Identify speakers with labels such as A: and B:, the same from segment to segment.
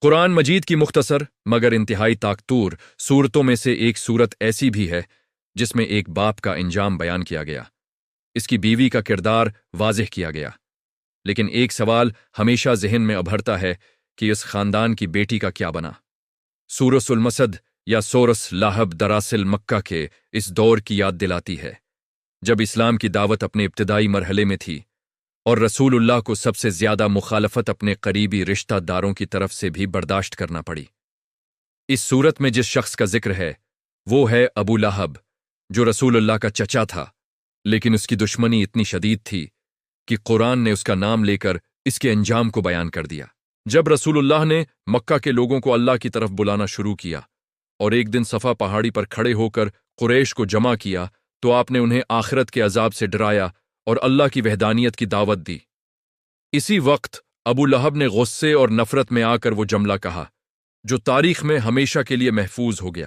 A: قرآن مجید کی مختصر مگر انتہائی طاقتور صورتوں میں سے ایک صورت ایسی بھی ہے جس میں ایک باپ کا انجام بیان کیا گیا، اس کی بیوی کا کردار واضح کیا گیا، لیکن ایک سوال ہمیشہ ذہن میں ابھرتا ہے کہ اس خاندان کی بیٹی کا کیا بنا۔ سورۃ المسد یا سورۃ لاہب دراصل مکہ کے اس دور کی یاد دلاتی ہے جب اسلام کی دعوت اپنے ابتدائی مرحلے میں تھی اور رسول اللہ کو سب سے زیادہ مخالفت اپنے قریبی رشتہ داروں کی طرف سے بھی برداشت کرنا پڑی۔ اس صورت میں جس شخص کا ذکر ہے وہ ہے ابو لہب، جو رسول اللہ کا چچا تھا، لیکن اس کی دشمنی اتنی شدید تھی کہ قرآن نے اس کا نام لے کر اس کے انجام کو بیان کر دیا۔ جب رسول اللہ نے مکہ کے لوگوں کو اللہ کی طرف بلانا شروع کیا اور ایک دن صفا پہاڑی پر کھڑے ہو کر قریش کو جمع کیا تو آپ نے انہیں آخرت کے عذاب سے ڈرایا اور اللہ کی وحدانیت کی دعوت دی۔ اسی وقت ابو لہب نے غصے اور نفرت میں آ کر وہ جملہ کہا جو تاریخ میں ہمیشہ کے لیے محفوظ ہو گیا۔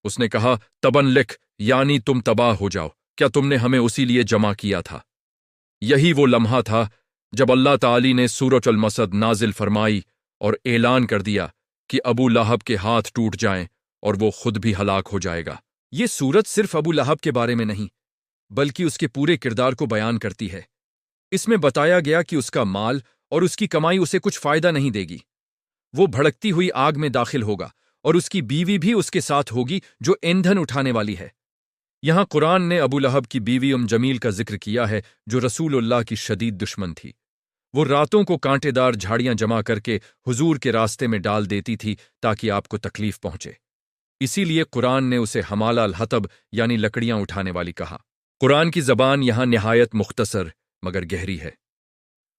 A: اس نے کہا، تبن لکھ، یعنی تم تباہ ہو جاؤ، کیا تم نے ہمیں اسی لیے جمع کیا تھا؟ یہی وہ لمحہ تھا جب اللہ تعالی نے سورۃ المسد نازل فرمائی اور اعلان کر دیا کہ ابو لہب کے ہاتھ ٹوٹ جائیں اور وہ خود بھی ہلاک ہو جائے گا۔ یہ سورت صرف ابو لہب کے بارے میں نہیں بلکہ اس کے پورے کردار کو بیان کرتی ہے۔ اس میں بتایا گیا کہ اس کا مال اور اس کی کمائی اسے کچھ فائدہ نہیں دے گی، وہ بھڑکتی ہوئی آگ میں داخل ہوگا اور اس کی بیوی بھی اس کے ساتھ ہوگی جو ایندھن اٹھانے والی ہے۔ یہاں قرآن نے ابو لہب کی بیوی جمیل کا ذکر کیا ہے جو رسول اللہ کی شدید دشمن تھی۔ وہ راتوں کو کانٹے دار جھاڑیاں جمع کر کے حضور کے راستے میں ڈال دیتی تھی تاکہ آپ کو تکلیف پہنچے، اسی لیے قرآن نے اسے حمالہ الحطب یعنی لکڑیاں اٹھانے والی کہا۔ قرآن کی زبان یہاں نہایت مختصر مگر گہری ہے۔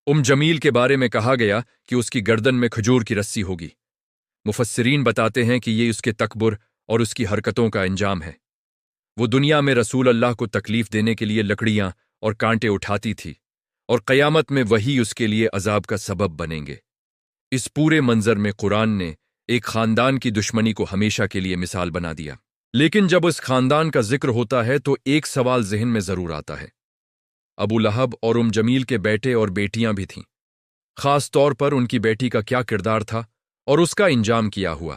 A: جمیل کے بارے میں کہا گیا کہ اس کی گردن میں کھجور کی رسی ہوگی۔ مفسرین بتاتے ہیں کہ یہ اس کے تکبر اور اس کی حرکتوں کا انجام ہے۔ وہ دنیا میں رسول اللہ کو تکلیف دینے کے لیے لکڑیاں اور کانٹے اٹھاتی تھی اور قیامت میں وہی اس کے لیے عذاب کا سبب بنیں گے۔ اس پورے منظر میں قرآن نے ایک خاندان کی دشمنی کو ہمیشہ کے لیے مثال بنا دیا، لیکن جب اس خاندان کا ذکر ہوتا ہے تو ایک سوال ذہن میں ضرور آتا ہے۔ ابو لہب اور جمیل کے بیٹے اور بیٹیاں بھی تھیں، خاص طور پر ان کی بیٹی کا کیا کردار تھا اور اس کا انجام کیا ہوا۔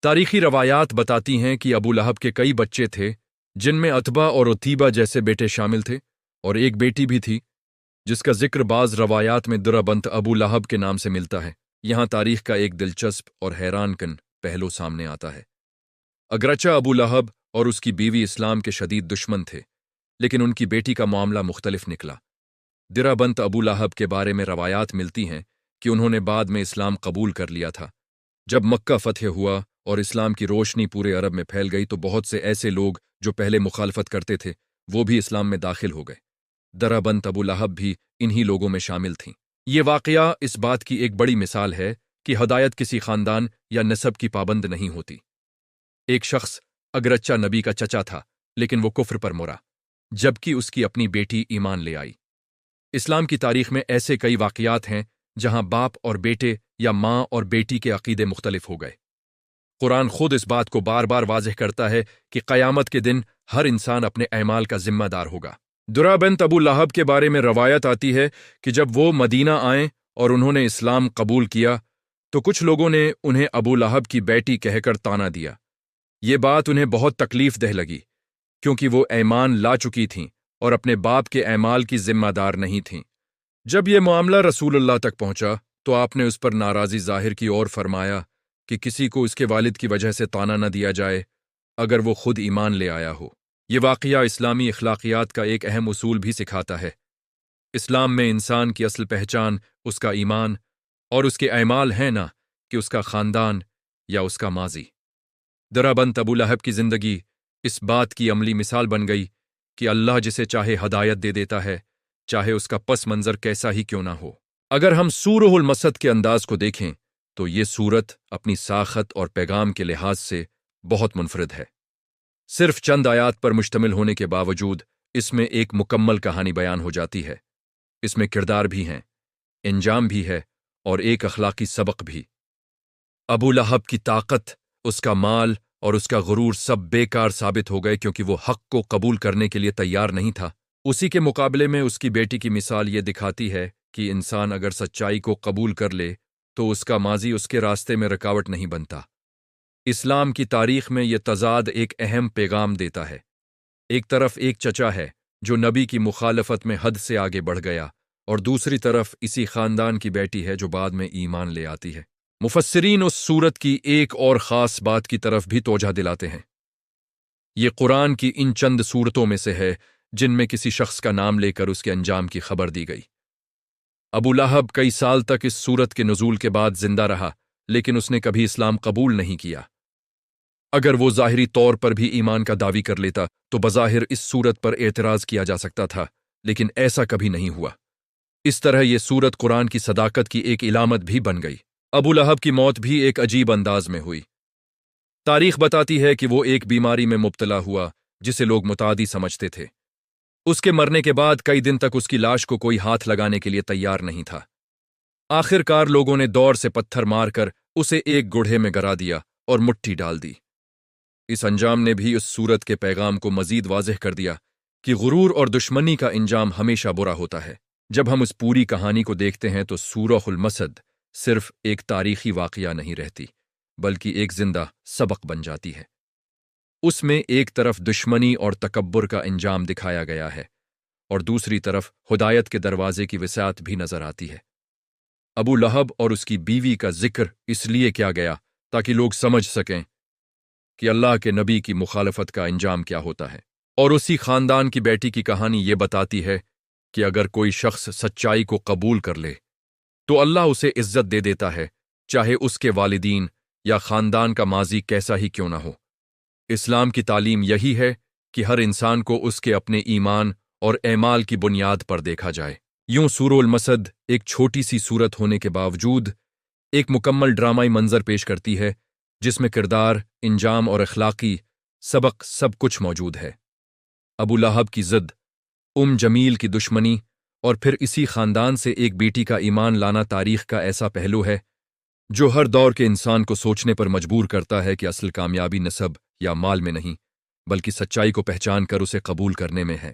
A: تاریخی روایات بتاتی ہیں کہ ابو لہب کے کئی بچے تھے جن میں عتبہ اور عتیبہ جیسے بیٹے شامل تھے، اور ایک بیٹی بھی تھی جس کا ذکر بعض روایات میں درہ بنت ابو لہب کے نام سے ملتا ہے۔ یہاں تاریخ کا ایک دلچسپ اور حیران کن پہلو سامنے آتا ہے۔ اگرچہ ابو لہب اور اس کی بیوی اسلام کے شدید دشمن تھے، لیکن ان کی بیٹی کا معاملہ مختلف نکلا۔ درہ بنت ابو لہب کے بارے میں روایات ملتی ہیں کہ انہوں نے بعد میں اسلام قبول کر لیا تھا۔ جب مکہ فتح ہوا اور اسلام کی روشنی پورے عرب میں پھیل گئی تو بہت سے ایسے لوگ جو پہلے مخالفت کرتے تھے وہ بھی اسلام میں داخل ہو گئے۔ درہ بنت ابو لہب بھی انہی لوگوں میں شامل تھیں۔ یہ واقعہ اس بات کی ایک بڑی مثال ہے کہ ہدایت کسی خاندان یا نسب کی پابند نہیں ہوتی۔ ایک شخص اگرچہ نبی کا چچا تھا لیکن وہ کفر پر مرا، جبکہ اس کی اپنی بیٹی ایمان لے آئی۔ اسلام کی تاریخ میں ایسے کئی واقعات ہیں جہاں باپ اور بیٹے یا ماں اور بیٹی کے عقیدے مختلف ہو گئے۔ قرآن خود اس بات کو بار بار واضح کرتا ہے کہ قیامت کے دن ہر انسان اپنے اعمال کا ذمہ دار ہوگا۔ درہ بنت ابو لہب کے بارے میں روایت آتی ہے کہ جب وہ مدینہ آئیں اور انہوں نے اسلام قبول کیا تو کچھ لوگوں نے انہیں ابو لہب کی بیٹی کہہ کر طعنہ دیا۔ یہ بات انہیں بہت تکلیف دہ لگی کیونکہ وہ ایمان لا چکی تھیں اور اپنے باپ کے اعمال کی ذمہ دار نہیں تھیں۔ جب یہ معاملہ رسول اللہ تک پہنچا تو آپ نے اس پر ناراضی ظاہر کی اور فرمایا کہ کسی کو اس کے والد کی وجہ سے طعنہ نہ دیا جائے اگر وہ خود ایمان لے آیا ہو۔ یہ واقعہ اسلامی اخلاقیات کا ایک اہم اصول بھی سکھاتا ہے۔ اسلام میں انسان کی اصل پہچان اس کا ایمان اور اس کے اعمال ہیں، نہ کہ اس کا خاندان یا اس کا ماضی۔ درہ بنت ابو لہب کی زندگی اس بات کی عملی مثال بن گئی کہ اللہ جسے چاہے ہدایت دے دیتا ہے، چاہے اس کا پس منظر کیسا ہی کیوں نہ ہو۔ اگر ہم سورۃ المسد کے انداز کو دیکھیں تو یہ سورت اپنی ساخت اور پیغام کے لحاظ سے بہت منفرد ہے۔ صرف چند آیات پر مشتمل ہونے کے باوجود اس میں ایک مکمل کہانی بیان ہو جاتی ہے۔ اس میں کردار بھی ہیں، انجام بھی ہے اور ایک اخلاقی سبق بھی۔ ابو لہب کی طاقت، اس کا مال اور اس کا غرور سب بیکار ثابت ہو گئے کیونکہ وہ حق کو قبول کرنے کے لیے تیار نہیں تھا۔ اسی کے مقابلے میں اس کی بیٹی کی مثال یہ دکھاتی ہے کہ انسان اگر سچائی کو قبول کر لے تو اس کا ماضی اس کے راستے میں رکاوٹ نہیں بنتا۔ اسلام کی تاریخ میں یہ تضاد ایک اہم پیغام دیتا ہے۔ ایک طرف ایک چچا ہے جو نبی کی مخالفت میں حد سے آگے بڑھ گیا، اور دوسری طرف اسی خاندان کی بیٹی ہے جو بعد میں ایمان لے آتی ہے۔ مفسرین اس سورت کی ایک اور خاص بات کی طرف بھی توجہ دلاتے ہیں۔ یہ قرآن کی ان چند سورتوں میں سے ہے جن میں کسی شخص کا نام لے کر اس کے انجام کی خبر دی گئی۔ ابو لہب کئی سال تک اس سورت کے نزول کے بعد زندہ رہا، لیکن اس نے کبھی اسلام قبول نہیں کیا۔ اگر وہ ظاہری طور پر بھی ایمان کا دعوی کر لیتا تو بظاہر اس سورت پر اعتراض کیا جا سکتا تھا، لیکن ایسا کبھی نہیں ہوا۔ اس طرح یہ سورت قرآن کی صداقت کی ایک علامت بھی بن گئی۔ ابو لہب کی موت بھی ایک عجیب انداز میں ہوئی۔ تاریخ بتاتی ہے کہ وہ ایک بیماری میں مبتلا ہوا جسے لوگ متعدی سمجھتے تھے۔ اس کے مرنے کے بعد کئی دن تک اس کی لاش کو کوئی ہاتھ لگانے کے لیے تیار نہیں تھا۔ آخر کار لوگوں نے دور سے پتھر مار کر اسے ایک گڑھے میں گرا دیا اور مٹھی ڈال دی۔ اس انجام نے بھی اس سورت کے پیغام کو مزید واضح کر دیا کہ غرور اور دشمنی کا انجام ہمیشہ برا ہوتا ہے۔ جب ہم اس پوری کہانی کو دیکھتے ہیں تو سورہ المسد صرف ایک تاریخی واقعہ نہیں رہتی، بلکہ ایک زندہ سبق بن جاتی ہے۔ اس میں ایک طرف دشمنی اور تکبر کا انجام دکھایا گیا ہے، اور دوسری طرف ہدایت کے دروازے کی وسعت بھی نظر آتی ہے۔ ابو لہب اور اس کی بیوی کا ذکر اس لیے کیا گیا تاکہ لوگ سمجھ سکیں کہ اللہ کے نبی کی مخالفت کا انجام کیا ہوتا ہے، اور اسی خاندان کی بیٹی کی کہانی یہ بتاتی ہے کہ اگر کوئی شخص سچائی کو قبول کر لے تو اللہ اسے عزت دے دیتا ہے، چاہے اس کے والدین یا خاندان کا ماضی کیسا ہی کیوں نہ ہو۔ اسلام کی تعلیم یہی ہے کہ ہر انسان کو اس کے اپنے ایمان اور اعمال کی بنیاد پر دیکھا جائے۔ یوں سورہ المسد ایک چھوٹی سی سورت ہونے کے باوجود ایک مکمل ڈرامائی منظر پیش کرتی ہے جس میں کردار، انجام اور اخلاقی سبق سب کچھ موجود ہے۔ ابو لہب کی ضد، جمیل کی دشمنی، اور پھر اسی خاندان سے ایک بیٹی کا ایمان لانا تاریخ کا ایسا پہلو ہے جو ہر دور کے انسان کو سوچنے پر مجبور کرتا ہے کہ اصل کامیابی نسب یا مال میں نہیں، بلکہ سچائی کو پہچان کر اسے قبول کرنے میں ہے۔